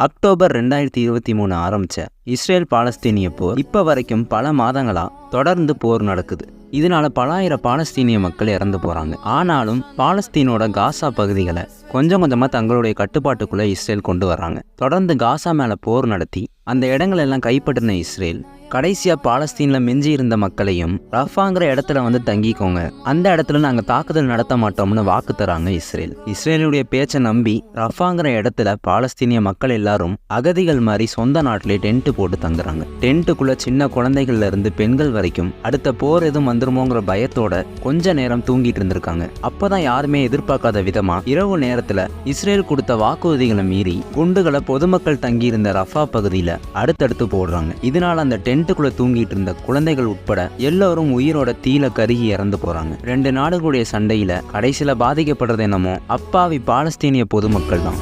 October 2023 ஆரம்பிச்ச Israel பாலஸ்தீனிய போர் இப்போ வரைக்கும் பல மாதங்களா தொடர்ந்து போர் நடக்குது. இதனால பல ஆயிரம் பாலஸ்தீனிய மக்கள் இறந்து போறாங்க. ஆனாலும் பாலஸ்தீனோட காசா பகுதிகளை கொஞ்சம் கொஞ்சமா தங்களுடைய கட்டுப்பாட்டுக்குள்ள இஸ்ரேல் கொண்டு வர்றாங்க. தொடர்ந்து காசா மேல போர் நடத்தி அந்த இடங்களெல்லாம் கைப்பற்றின இஸ்ரேல் கடைசியா பாலஸ்தீன்ல மிஞ்சி இருந்த மக்களையும் ரஃபாங்கிற இடத்துல வந்து தங்கிக்கோங்க, அந்த இடத்துல நாங்க தாக்குதல் நடத்த மாட்டோம்னு வாக்கு தராங்க இஸ்ரேல். இஸ்ரேலுடைய பேச்சை நம்பி ரஃபாங்கிற இடத்துல பாலஸ்தீனிய மக்கள் எல்லாரும் அகதிகள் மாதிரி சொந்த நாட்டிலே டென்ட் போட்டு தங்குறாங்க. டென்ட்டுக்குள்ள சின்ன குழந்தைகள்ல இருந்து பெண்கள் வரைக்கும் அடுத்த போர் எதுவும் வந்துருமோங்கிற பயத்தோட கொஞ்ச நேரம் தூங்கிட்டு இருந்திருக்காங்க. அப்பதான் யாருமே எதிர்பார்க்காத விதமா இரவு நேரத்துல இஸ்ரேல் கொடுத்த வாக்குறுதிகளை மீறி குண்டுகளை பொதுமக்கள் தங்கியிருந்த ரஃபா பகுதியில அடுத்தடுத்து போடுறாங்க. இதனால அந்த டென்ட்டுக்குள்ள தூங்கிட்டு இருந்த குழந்தைகள் உட்பட எல்லாரும் உயிரோட தீல கருகி இறந்து போறாங்க. 2 நாடுகளுடைய சண்டையில கடைசியில பாதிக்கப்படுறது என்னமோ அப்பாவி பாலஸ்தீனிய பொதுமக்கள் தான்.